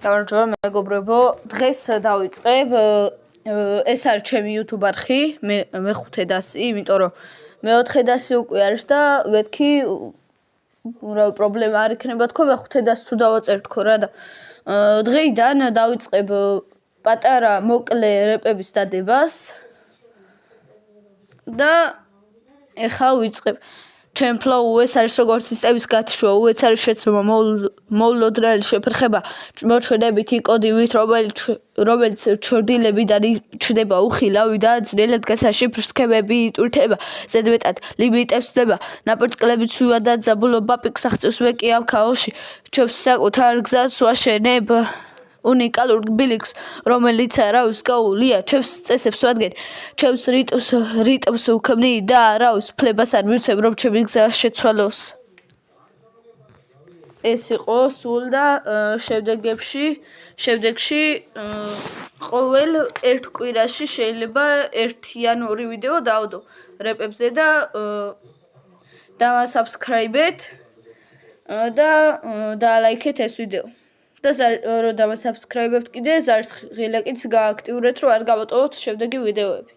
გამარჯობა მეგობრებო, დღეს დავიწყებ ეს არის ჩემი YouTube არხი, მე-5 დასი, იმიტომ რომ მე-4 დასი უკვე არის და მეთქი პრობლემა არ იქნება თქო მე-5 დასს თუ დავაწერ თქო რა და დღეიდან დავიწყებ პატარა მოკლე რეპების დადებას და ეხლა ვიწყებ ჩემ ფლოუ ეს არის როგორც სისტემის გათიშვა, ეს არის შეცდომა მოულოდნელი შეფერხება მოჩვენებითი კოდივით, რომელიც ჩრდილებიდან ჩნდება უხილავი და ძნელად გასაშიფრ სქემები იტვირთება, ზედმეტად ლიმიტებს ცდება, ნაპერწკლებით ვადად ზაბულობა პიკს აღწევს ვეკი ამ ქაოსში, ჩვენს საკუთარ გზას ვაშენებ უნიკალურ ბილიქს, რომელიც არავის გაუვლია, ჩემს წესებს ვადგენ, ჩემს რიტმს ვქმნი და არავის ფლებას არ მივცემ, რომ ჩემი გზა შეცვალოს. ეს იყო სულ და შემდეგში ყოველ ერთ კვირაში შეიძლება 1 ან 2 ვიდეო დავდო რეპებზე და დავასაბსქრაიბეთ და დაალაიქეთ ეს ვიდეო. და რომ დავასაბსქრაიბებთ კიდე, ზარს ღილაკიც გააქტიურეთ, რომ არ გამოტოვოთ შემდეგი ვიდეოები.